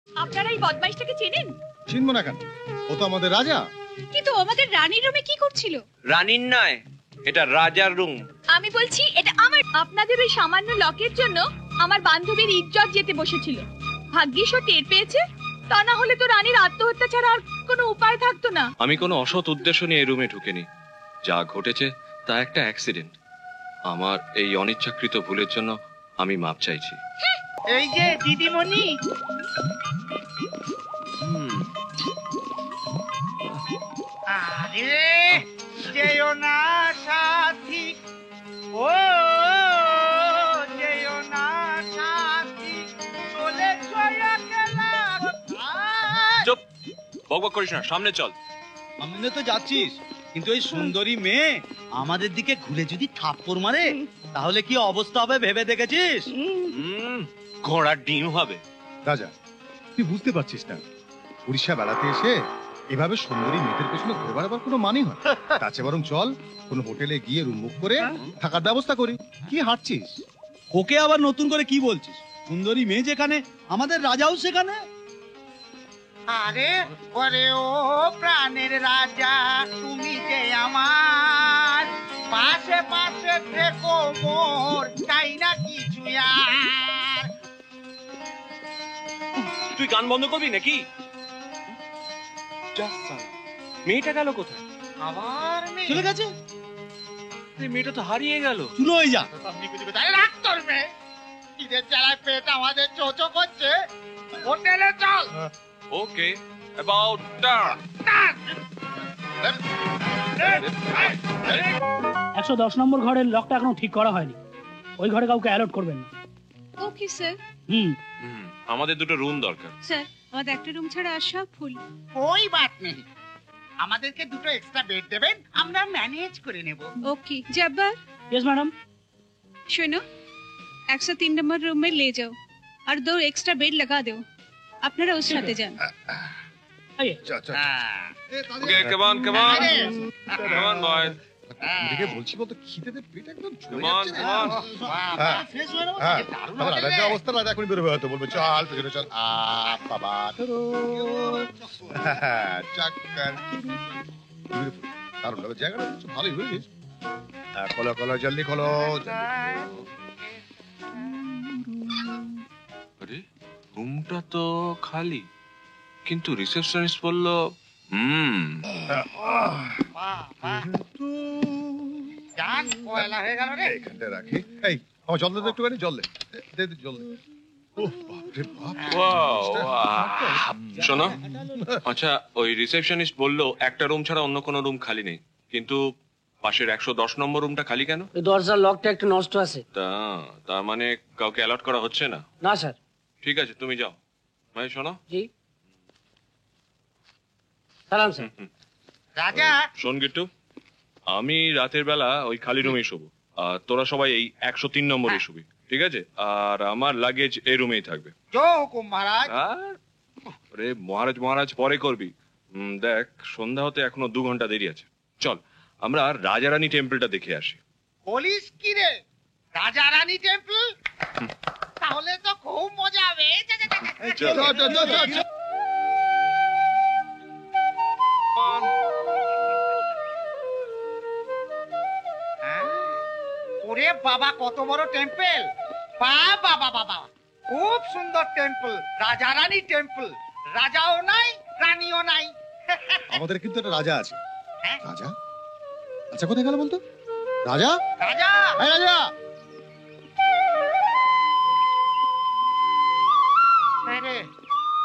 আপনারা এই বদমাইশটাকে চেনেন? চিনব না কেন, ও তো আমাদের রাজা। কিন্তু আমাদের রানীর রুমে কি করছিল? রানীর নয়, এটা রাজার রুম। আমি বলছি এটা আমার। আপনাদের ওই সামান্য লকের জন্য আমার বান্ধবীর ইজ্জত যেতে বসেছিল। ভাগ্যিস ও টের পেয়েছে, তা না হলে তো রানীর আত্মহত্যা ছাড়া আর কোনো উপায় থাকতো না। আমি কোনো অসৎ উদ্দেশ্য নিয়ে এই রুমে ঢুকিনি। যা ঘটেছে তা একটা অ্যাক্সিডেন্ট। আমার এই অনিচ্ছাকৃত ভুলের জন্য আমি মাপ চাইছি। এই যে দিদিমণি, আরে যেও না সাথী, ও যেও না সাথী, চলেছ একলা। চুপ, বকবক করিস না, সামনে চল। সামনে তো যাচ্ছিস, কিন্তু ওই সুন্দরী মেয়ে আমাদের দিকে ঘুরে যদি থাপ্পড় মারে তাহলে কি অবস্থা হবে ভেবে দেখেছিস? ঘোড়ার ডিম হবে। রাজা, তুই বুঝতে পারছিস না, উড়িষ্যা বেড়াতে এসে এভাবে সুন্দরী মেয়েদের পেছনে ঘুরে বেড়াবার কোনো মানে হয়? তাছে বরং চল কোনো হোটেলে গিয়ে রুম বুক করে থাকার ব্যবস্থা করি। কি হাঁটছিস? ওকে আবার নতুন করে কি বলছিস? সুন্দরী মেয়ে যেখানে, আমাদের রাজাও সেখানে। আরে ওরে ও প্রাণের রাজা, তুমি যে আমার পাশে পাশে থেকো মোর, চাই না কিছু আর। তুই গান বন্ধ করবি নাকি? মেয়েটা গেল কোথায়? আবার চলে গেছে? মেয়েটা তো হারিয়ে গেল। চুলো হয়ে যা। রাগ করবে, ঈদের জ্বালায় পেট আমাদের চোচো করছে। হোটেলে চল। ওকে, about that. 110 নম্বর ঘরের লকটা এখনো ঠিক করা হয়নি। ওই ঘরে কাউকে অ্যালট করবেন না। Okay sir. আমাদের দুটো রুম দরকার। স্যার, আমাদের একটা রুম ছাড়া আর সব ফুল। কোই বাত নেই, আমাদেরকে দুটো এক্সট্রা বেড দেবেন, আমরা ম্যানেজ করে নেব। ओके जब्बार। Yes madam. सुनो, 103 नंबर रूम में ले जाओ और 2 एक्स्ट्रा बेड लगा दो। আপনারা ওর সাথে যান। आइए। ওকে, come on, come on. Come on, boys. এদিকে বলছি বলতো খিদেতে পেট একদম ঝরে Come on, যাচ্ছে রে। come on. ফ্রেশ হয়ে নেব। হ্যাঁ, দারুণ তারপর হবে রাজার রে। যা অবস্থা, রাজা এখনই বেরোবে, হয়তো বলবে চল পেছনে চল। বাবা চাক্কার দারুণ লাগে জায়গাটা, ভালোই হয়েছিস। খোলো খোলো, জলদি খোলো। আরে রুমটা তো খালি, কিন্তু রিসেপশনিস্ট বলল জান পয়লা হয়ে গেল রে। এখানটা রাখি। এই আমার জল দে তো একটুখানি, জল দে, দে দে জল দে। ওহ বাপরে বাপ। শোনো, আচ্ছা ওই রিসেপশনিস্ট বললো একটা রুম ছাড়া অন্য কোনো রুম খালি নেই, কিন্তু পাশের 110 নম্বর রুমটা খালি কেন? ওই দরজার লকটা একটু নষ্ট আছে। তার মানে কাউকে অ্যালট করা হচ্ছে না? না স্যার। ঠিক আছে, তুমি যাও। ভাই শোনো। জি সালাম স্যার। রাজা, শোন গিট্টু, আমি রাতের বেলা ওই খালি রুমেই শোবো, আর তোরা সবাই এই 103 নম্বরে শুবি, ঠিক আছে? আর আমার লাগেজ এই রুমেই থাকবে। জো হুকুম মহারাজ। আরে মহারাজ মহারাজ পরে করবি। দেখ, সন্ধ্যা হতে এখনো 2 ঘন্টা দেরি আছে। চল আমরা রাজারানী টেম্পলটা দেখে আসি। বলিস কি রে, রাজা রানী টেম্পল? তাহলে তো খুব মজা হবে। চল চল চল চল। ওরে বাবা, কত বড় টেম্পল! বাবা বাবা বাবা, খুব সুন্দর টেম্পল, রাজা রানী টেম্পল। রাজাও নাই, রানীও নাই। আমাদের কিন্তু একটা রাজা আছে। হ্যাঁ? রাজা? আচ্ছা কোথায় গেল বলতো? রাজা, রাজা, এই রাজা। আরে,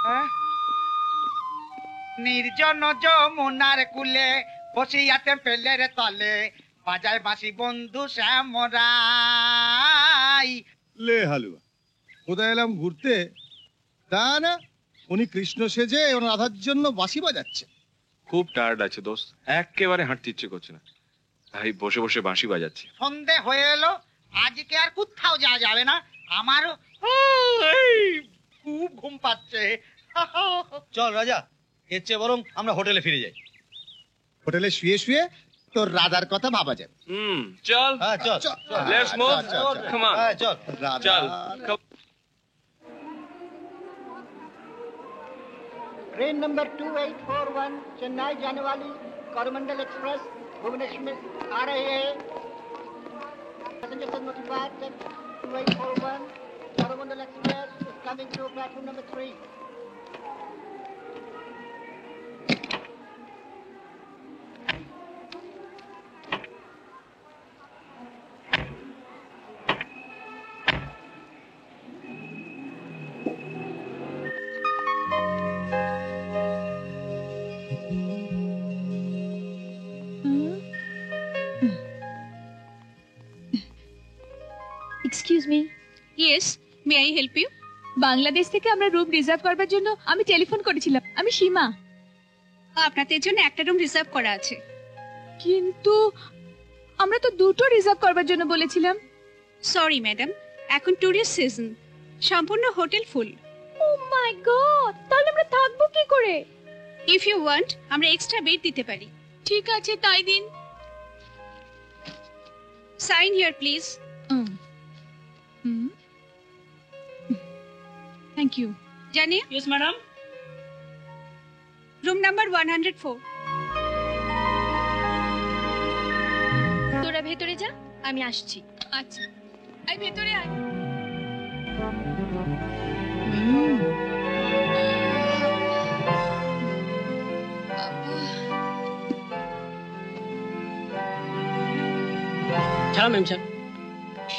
হ্যাঁ? নির্জন যমুনার কুলে বসিয়া টেম্পলের তলে বাজায় বাঁশি বন্ধু শ্যামরাই। লে হালুয়া, কোথায় এলাম ঘুরতে, তা না উনি কৃষ্ণ সেজে ওর রাধার জন্য বাঁশি বাজাচ্ছে। খুব টায়ার্ড আছে দোস্ত, একেবারে হাঁটতে ইচ্ছে করছে না, তাই বসে বসে বাঁশি বাজাচ্ছি। সন্ধে হয়ে এলো, আজকে আর কোথাও যাওয়া যাবে না। আমারও খুব ঘুম পাচ্ছে। চল রাজা, এর চেয়ে বরং আমরা হোটেলে ফিরে যাই। হোটেলে শুয়ে শুয়ে তোর রাধার কথা ভাবা যাবে। চল, হ্যাঁ চল। Let's move, come on. হ্যাঁ চল। চল। ट्रेन नंबर 2841 चेन्नई जाने वाली कोरोमंडल एक्सप्रेस भुवनेश्वर में आ रहे हैं। Passengers are notified that 2841 Coromandel express is coming to platform number 3। Excuse me. Yes, may I help you? Bangladesh থেকে আমরা রুম রিজার্ভ করবার জন্য আমি টেলিফোন করেছিলাম। আমি সীমা। আপনাদের জন্য একটা রুম রিজার্ভ করা আছে। কিন্তু আমরা তো দুটো রিজার্ভ করবার জন্য বলেছিলাম। সরি ম্যাডাম, এখন টুরিস্ট সিজন, সম্পূর্ণ hotel full. Oh my god, তাহলে আমরা থাকবো কি করে? ইফ ইউ ওয়ান্ট আমরা এক্সট্রা বেড দিতে পারি। ঠিক আছে, তাই দিন। Sign here please. Thank you. জানি? Yes madam. Room number 104। তোরা ভেতরে যা, আমি আসছি। আচ্ছা, আই ভেতরে আয়। चलो मैम सर।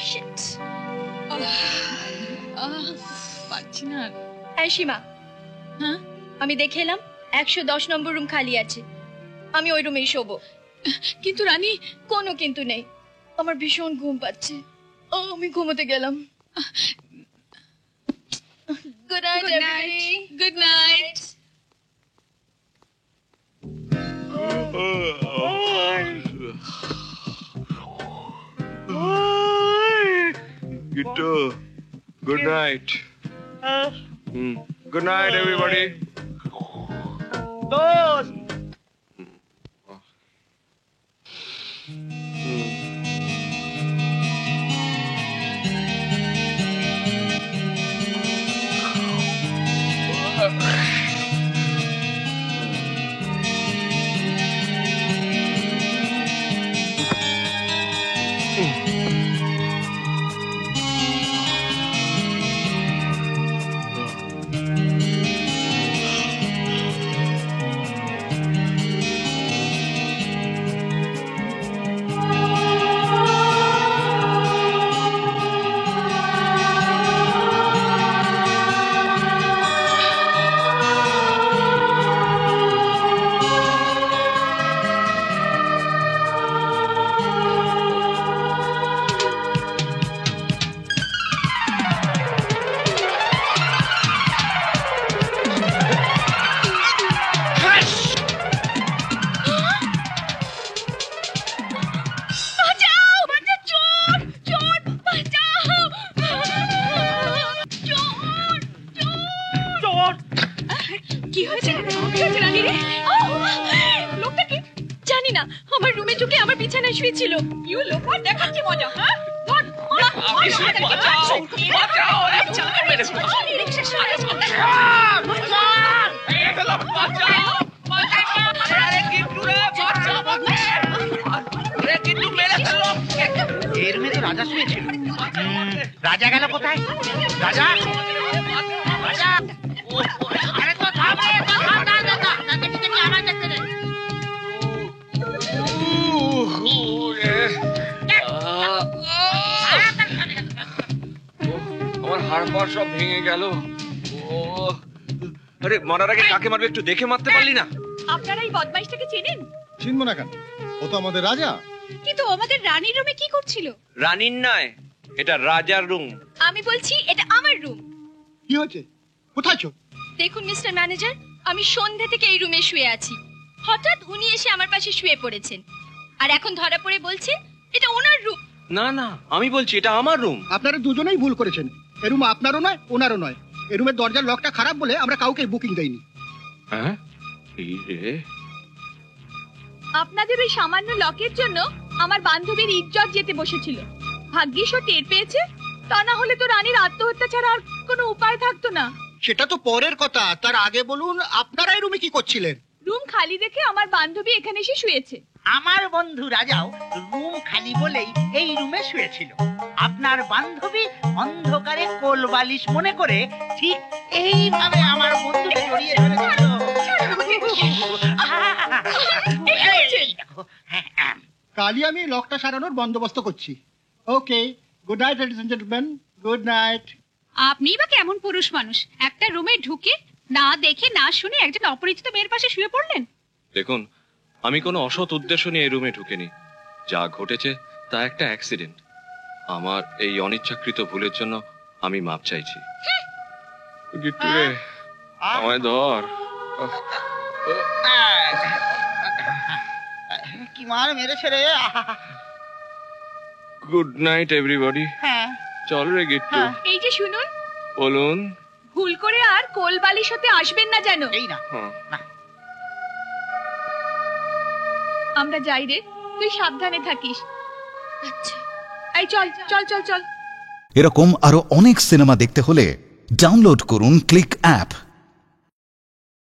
শিট, পাচ্ছি না। এই সীমা, হ্যাঁ আমি দেখে এলাম 110 নম্বর রুম খালি আছে। আমি ওই রুমেই শোবো। কিন্তু রানী, কোনো কিন্তু নেই। আমার ভীষণ ঘুম পাচ্ছে। আমি ঘুমোতে গেলাম। Good night everybody. Good night. Gittu, good night. Good night, everybody. दोस्त কি হয়েছে? রানী রে, লোকটা কি জানি না আমার রুমে ঢুকে আমার বিছানায় শুয়েছিল। ইউ লোক দেখাচ্ছি মজা। হ্যাঁ ধর, এর মেয়ে তো রাজা শুয়েছিল। রাজা গেল কোথায়? রাজা রাজা আরে তো থাম রে, তো থাম না না না, দেখি দেখি আমার দেখতে দে। আমার হাড় পাড় সব ভেঙে গেল। ও আরে, মারার আগে কাকে মারবে একটু দেখে মারতে পারলি না? আপনারা এই বদমাইশটাকে চেনেন? চিনবো না কেন? ও তো আমাদের রাজা। কিন্তু আমাদের রানীর রুমে কি করছিল? রানীর নয়, এটা রাজার রুম। আমি বলছি এটা আমার রুম। কি হয়েছে? কোথায় ছো? দেখুন মিস্টার ম্যানেজার, আমি সন্ধ্যা থেকে এই রুমে শুয়ে আছি। হঠাৎ উনি এসে আমার পাশে শুয়ে পড়েছেন, আর এখন ধরা পড়ে বলছেন এটা ওনার রুম। না না, আমি বলছি এটা আমার রুম। আপনারা দুজনেই ভুল করেছেন। এই রুম আপনারও নয়, ওনারও নয়। এই রুমের দরজার লকটা খারাপ বলে আমরা কাউকে বুকিং দেইনি। হ্যাঁ, এই রে, আপনাদের ওই সামান্য লকের জন্য আমার বান্ধবীর ইজ্জত যেতে বসেছিল। ভাগ্যিস ও টের পেয়েছে, তা না হলে তো রানীর আত্মহত্যা ছাড়া আর কোনো উপায় থাকতো না। সেটা তো পরের কথা, তার আগে বলুন আপনারাই রুমে কি করছিলেন? রুম খালি দেখে আমার বান্ধবী এখানে এসে শুয়েছে। আমার বন্ধু রাজাও রুম খালি বলেই এই রুমে শুয়েছিল। আপনার বান্ধবী অন্ধকারে কোল বালিশ মনে করে ঠিক এইভাবে আমার বন্ধুকে জড়িয়ে ধরেছিল। এই দেখো, হ্যাঁ, কালই আমি লকটা সারানোর বন্দোবস্ত করছি। Okay, good night ladies and gentleman, good night. আপনি বা কেমন পুরুষ মানুষ, একটা রুমে ঢুকে না দেখে না শুনে একজন অপরিচিত মেয়ের পাশে শুয়ে পড়লেন? দেখুন, আমি কোনো অসৎ উদ্দেশ্য নিয়ে এই রুমে ঢুকিনি। যা ঘটেছে তা একটা অ্যাক্সিডেন্ট। আমার এই অনিচ্ছাকৃত ভুলের জন্য আমি মাপ চাইছি। গিট্টু রে, আমায় ধর। কি মার মেরেছে রে। Good night everybody. হ্যাঁ, চল রে গিট্টু। এই যে শুনুন, বলুন। ভুল করে আর কোল বালিশ হতে আসবেন না যেন। এই না, হ্যাঁ। আমরা যাই রে, তুই সাবধানে থাকিস। আচ্ছা, এই চল চল চল চল। এরকম আরো অনেক সিনেমা দেখতে হলে ডাউনলোড করুন ক্লিক অ্যাপ।